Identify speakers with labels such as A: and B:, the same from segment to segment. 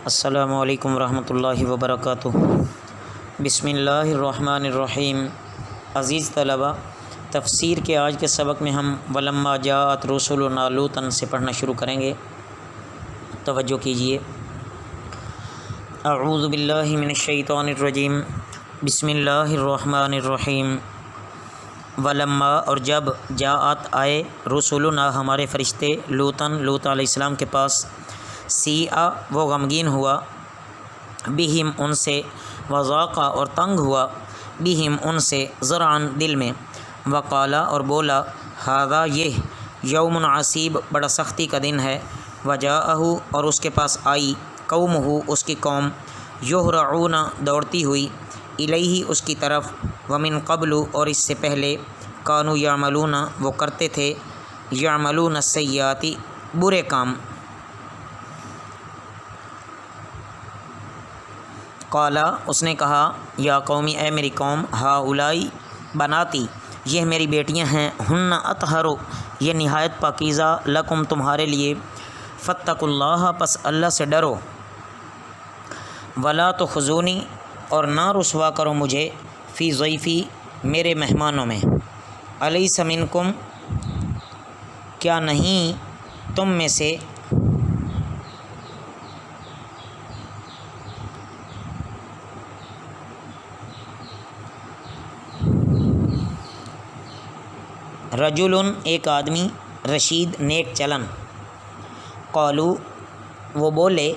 A: السلام علیکم ورحمۃ اللہ وبرکاتہ۔ بسم اللہ الرحمن الرحیم۔ عزیز طلبہ، تفسیر کے آج کے سبق میں ہم ولما جاءت رسلنا لوطا سے پڑھنا شروع کریں گے۔ توجہ کیجیے۔ اعوذ باللہ من الشیطان الرجیم، بسم اللہ الرحمن الرحیم۔ ولما اور جب جاءت آئے رسلنا ہمارے فرشتے لوط علیہ السلام کے پاس، سیئا وہ غمگین ہوا، بہم ان سے، وضاقہ اور تنگ ہوا، بہم ان سے، ذرعن دل میں، وقالا اور بولا، ھذا یہ، یوم عصیب بڑا سختی کا دن ہے، وجاءہ اور اس کے پاس آئی، قومہ اس کی قوم، یہرعون دوڑتی ہوئی، الیہ اس کی طرف، ومن قبل اور اس سے پہلے، کانوا یعملون وہ کرتے تھے، یعملون السیئات برے کام۔ قالا اس نے کہا، یا قومی اے میری قوم، ہاؤلائی بناتی یہ میری بیٹیاں ہیں، ہن اطہر یہ نہایت پاکیزہ، لکم تمہارے لیے، فاتقوا اللہ پس اللہ سے ڈرو، ولا تخزونی اور نہ رسوا کرو مجھے، فی ضیفی میرے مہمانوں میں، الیس منکم کیا نہیں تم میں سے، رجل ایک آدمی، رشید نیک چلن، قالو وہ بولے،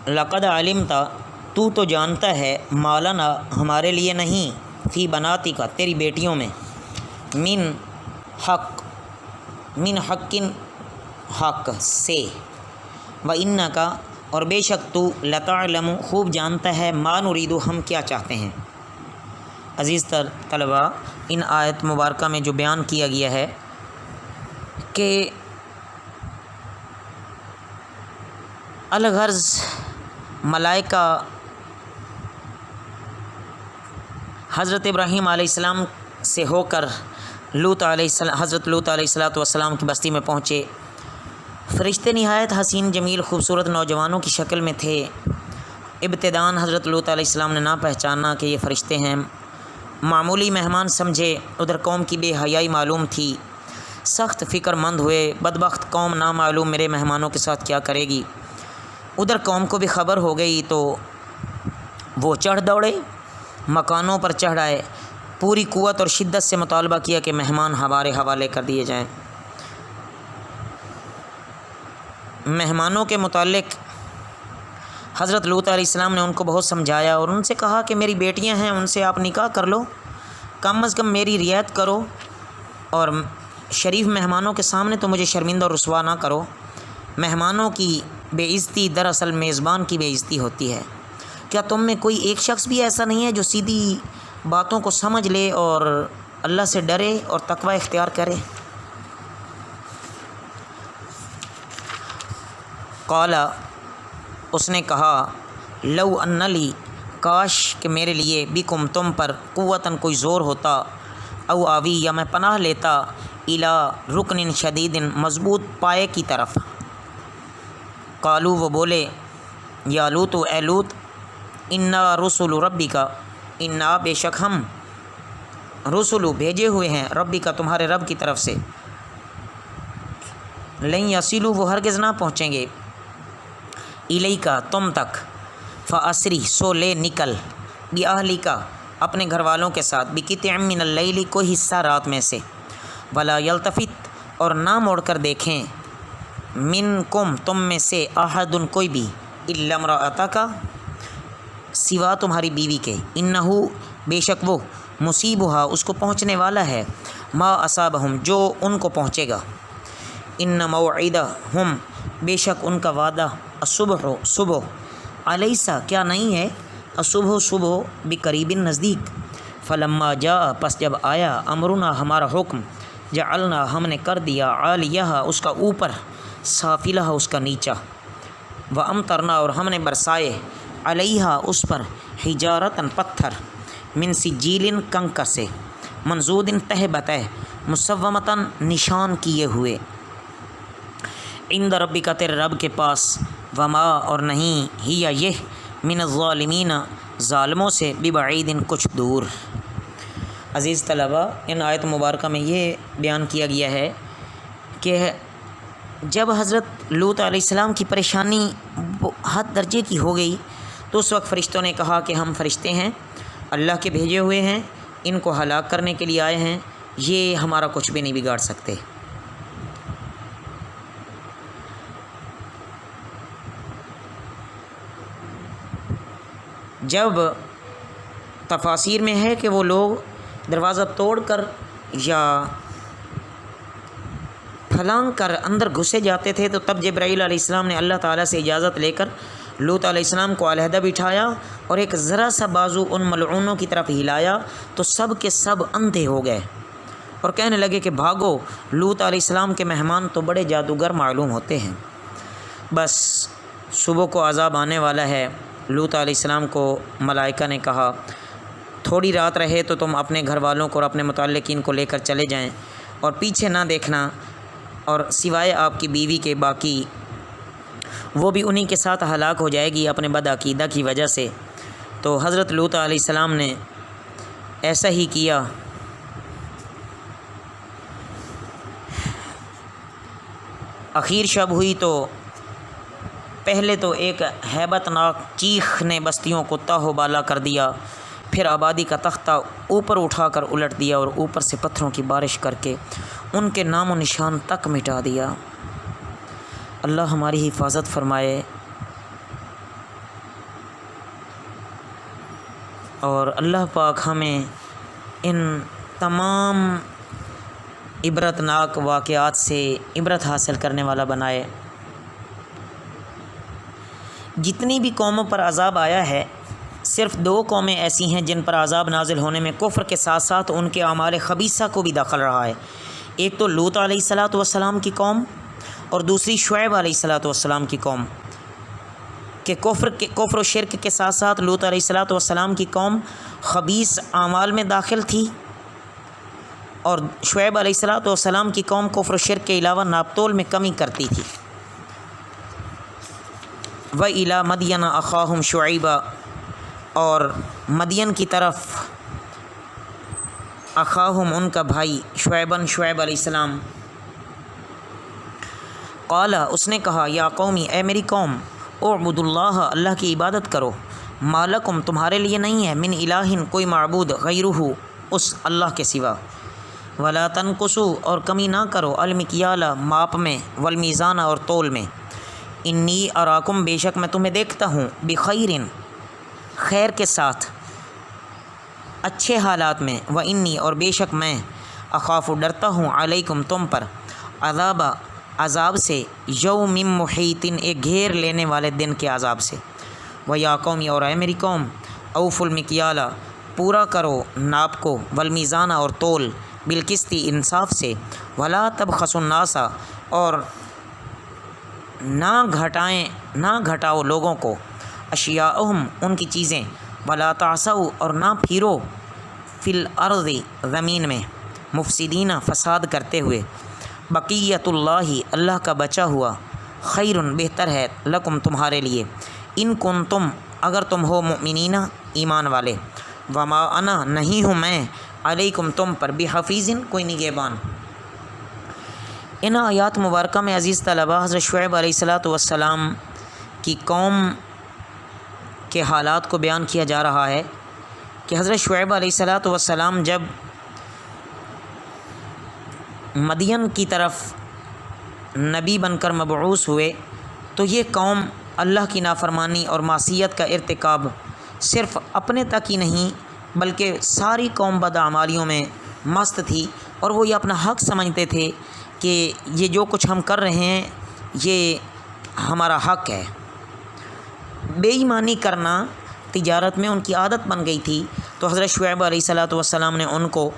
A: لقد علمت تو جانتا ہے، مالنا ہمارے لیے نہیں، فی بناتی کا تیری بیٹیوں میں، من حقن حق سے، و انکا اور بے شک تو لتعلم خوب جانتا ہے، ما نرید ہم کیا چاہتے ہیں۔ عزیز طلبہ، ان آیت مبارکہ میں جو بیان کیا گیا ہے کہ الغرض ملائکہ حضرت ابراہیم علیہ السلام سے ہو کر حضرت لوط علیہ السلام کی بستی میں پہنچے۔ فرشتے نہایت حسین جمیل خوبصورت نوجوانوں کی شکل میں تھے۔ ابتداً حضرت لوط علیہ السلام نے نہ پہچانا کہ یہ فرشتے ہیں، معمولی مہمان سمجھے، ادھر قوم کی بے حیائی معلوم تھی، سخت فکر مند ہوئے، بدبخت قوم نہ معلوم میرے مہمانوں کے ساتھ کیا کرے گی۔ ادھر قوم کو بھی خبر ہو گئی تو وہ چڑھ دوڑے، مکانوں پر چڑھ آئے، پوری قوت اور شدت سے مطالبہ کیا کہ مہمان ہمارے حوالے کر دیے جائیں۔ مہمانوں کے متعلق حضرت لوط علیہ السلام نے ان کو بہت سمجھایا اور ان سے کہا کہ میری بیٹیاں ہیں، ان سے آپ نکاح کر لو، کم از کم میری رعایت کرو، اور شریف مہمانوں کے سامنے تو مجھے شرمندہ اور رسوا نہ کرو۔ مہمانوں کی بے عزتی دراصل میزبان کی بے عزتی ہوتی ہے۔ کیا تم میں کوئی ایک شخص بھی ایسا نہیں ہے جو سیدھی باتوں کو سمجھ لے اور اللہ سے ڈرے اور تقوی اختیار کرے؟ قالا اس نے کہا، لو ان لی کاش کہ میرے لیے، بکم تم پر، قوتاً کوئی زور ہوتا، او آوی یا میں پناہ لیتا، الی رکن شدید مضبوط پائے کی طرف۔ قالو وہ بولے، یا لوط اے لوط، انا رسول ربی کا، انا بے شک ہم، رسول بھیجے ہوئے ہیں، ربی کا تمہارے رب کی طرف سے، لن یصلوا وہ ہرگز نہ پہنچیں گے، الیکا تم تک، فاسری سو لے نکل، باہلک اپنے گھر والوں کے ساتھ، بقطع من اللیل کوئی حصہ رات میں سے، ولا یلتفت اور نہ موڑ کر دیکھیں، منکم تم میں سے، احد کوئی بھی، الا امرأتک سوا تمہاری بیوی کے، انہو بے شک وہ، مصیبہا اس کو پہنچنے والا ہے، ما اصابہم جو ان کو پہنچے گا، ان موعدہم بے شک ان کا وعدہ، الصبح صبح، الیسا کیا نہیں ہے، الصبح صبح، بقریب نزدیک، فلما جاء پس جب آیا، امرنا ہمارا حکم، جعلنا ہم نے کر دیا، عالیہ اس کا اوپر، سافلہ اس کا نیچا، وامطرنا اور ہم نے برسائے، علیہ اس پر، حجارتاً پتھر، من سجیل کنکر سے، منزودن تہ بتہ مسومتاً نشان کیے ہوئے، عند ربک تیرے رب کے پاس، وما اور نہیں ہی یہ من الظالمین ظالموں سے ببعید کچھ دور۔ عزیز طلبہ، ان آیت مبارکہ میں یہ بیان کیا گیا ہے کہ جب حضرت لوط علیہ السلام کی پریشانی حد درجے کی ہو گئی تو اس وقت فرشتوں نے کہا کہ ہم فرشتے ہیں، اللہ کے بھیجے ہوئے ہیں، ان کو ہلاک کرنے کے لیے آئے ہیں، یہ ہمارا کچھ بھی نہیں بگاڑ سکتے۔ جب تفاسیر میں ہے کہ وہ لوگ دروازہ توڑ کر یا پھلانگ کر اندر گھسے جاتے تھے تو تب جبرائیل علیہ السلام نے اللہ تعالیٰ سے اجازت لے کر لوط علیہ السلام کو علیحدہ بٹھایا اور ایک ذرا سا بازو ان ملعونوں کی طرف ہلایا تو سب کے سب اندھے ہو گئے اور کہنے لگے کہ بھاگو، لوط علیہ السلام کے مہمان تو بڑے جادوگر معلوم ہوتے ہیں۔ بس صبح کو عذاب آنے والا ہے۔ لوط علیہ السلام کو ملائکہ نے کہا تھوڑی رات رہے تو تم اپنے گھر والوں کو اور اپنے متعلقین کو لے کر چلے جائیں اور پیچھے نہ دیکھنا، اور سوائے آپ کی بیوی کے باقی وہ بھی انہی کے ساتھ ہلاک ہو جائے گی اپنے بدعقیدہ کی وجہ سے۔ تو حضرت لوط علیہ السلام نے ایسا ہی کیا۔ اخیر شب ہوئی تو پہلے تو ایک ہیبت ناک چیخ نے بستیوں کو تاہ و بالا کر دیا، پھر آبادی کا تختہ اوپر اٹھا کر الٹ دیا اور اوپر سے پتھروں کی بارش کر کے ان کے نام و نشان تک مٹا دیا۔ اللہ ہماری حفاظت فرمائے اور اللہ پاک ہمیں ان تمام عبرتناک واقعات سے عبرت حاصل کرنے والا بنائے۔ جتنی بھی قوموں پر عذاب آیا ہے، صرف 2 قومیں ایسی ہیں جن پر عذاب نازل ہونے میں کفر کے ساتھ ساتھ ان کے اعمال خبیثہ کو بھی دخل رہا ہے۔ ایک تو لوط علیہ السلام کی قوم اور دوسری شعیب علیہ السلام کی قوم، کہ کفر و شرک کے ساتھ ساتھ لوط علیہ السلام کی قوم خبیث اعمال میں داخل تھی اور شعیب علیہ السلام کی قوم کفر و شرک کے علاوہ ناپتول میں کمی کرتی تھی۔ وَإِلَىٰ مَدْيَنَ أَخَاهُمْ شُعَيْبًا، اور مدین کی طرف اخاہم ان کا بھائی شعیب علیہ السلام، قال اس نے کہا یا قومی اے میری قوم، اعبدوا اللہ اللہ کی عبادت کرو، ما لکم تمہارے لیے نہیں ہے، من الہ کوئی معبود غیرہ اس اللہ کے سوا، ولا تنقصوا اور کمی نہ کرو، المکیال ماپ میں، والمیزان اور تول میں، انی اراکم بے شک میں تمہیں دیکھتا ہوں، بخیر خیر کے ساتھ، اچھے حالات میں، و انی اور بے شک میں، اخاف ڈرتا ہوں، علیکم تم پر، عذاب سے، یوم محیط ایک گھیر لینے والے دن کے عذاب سے، و یا قومی اور اے میری قوم، اوف المکیال پورا کرو ناپ کو، والمیزان اور تول، بالقسطی انصاف سے، ولا تبخسوا الناس اور نہ گھٹاؤ لوگوں کو، اشیاءہم ان کی چیزیں، ولا تعثوا اور نہ پھیرو، فی الارض زمین میں، مفسدین فساد کرتے ہوئے، بقیت اللہ اللہ کا بچا ہوا، خیر بہتر ہے، لکم تمہارے لیے، ان کنتم اگر تم ہو مؤمنین ایمان والے، وما انا نہیں ہوں میں، علیکم تم پر، بحفیظ کوئی نگہبان۔ ان آیات مبارکہ میں عزیز طلبہ حضرت شعیب علیہ السلام کی قوم کے حالات کو بیان کیا جا رہا ہے کہ حضرت شعیب علیہ السلام جب مدین کی طرف نبی بن کر مبعوث ہوئے تو یہ قوم اللہ کی نافرمانی اور معصیت کا ارتکاب صرف اپنے تک ہی نہیں بلکہ ساری قوم بدعمالیوں میں مست تھی، اور وہ یہ اپنا حق سمجھتے تھے کہ یہ جو کچھ ہم کر رہے ہیں یہ ہمارا حق ہے۔ بے ایمانی کرنا تجارت میں ان کی عادت بن گئی تھی، تو حضرت شعیب علیہ السلام نے ان کو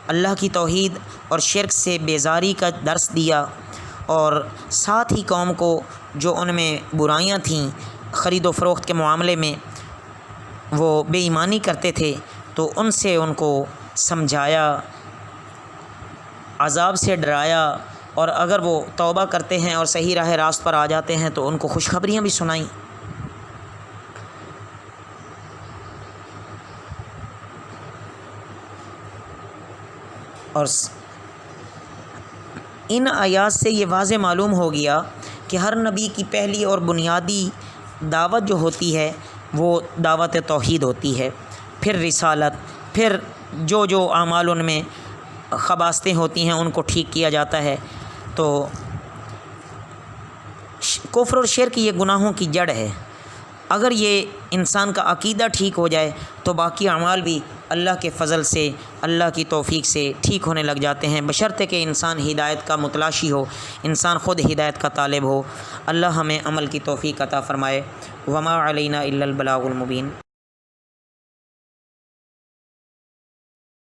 A: اللہ کی توحید اور شرک سے بیزاری کا درس دیا، اور ساتھ ہی قوم کو جو ان میں برائیاں تھیں خرید و فروخت کے معاملے میں وہ بے ایمانی کرتے تھے تو ان سے ان کو سمجھایا، عذاب سے ڈرایا، اور اگر وہ توبہ کرتے ہیں اور صحیح راہ راست پر آ جاتے ہیں تو ان کو خوشخبریاں بھی سنائیں۔ اور ان آیات سے یہ واضح معلوم ہو گیا کہ ہر نبی کی پہلی اور بنیادی دعوت جو ہوتی ہے وہ دعوت توحید ہوتی ہے، پھر رسالت، پھر جو اعمال ان میں خباستیں ہوتی ہیں ان کو ٹھیک کیا جاتا ہے۔ تو کفر اور شرک یہ گناہوں کی جڑ ہے۔ اگر یہ انسان کا عقیدہ ٹھیک ہو جائے تو باقی اعمال بھی اللہ کے فضل سے، اللہ کی توفیق سے ٹھیک ہونے لگ جاتے ہیں، بشرطے کہ انسان ہدایت کا متلاشی ہو، انسان خود ہدایت کا طالب ہو۔ اللہ ہمیں عمل کی توفیق عطا فرمائے۔ وما علینا الا البلاغ المبین۔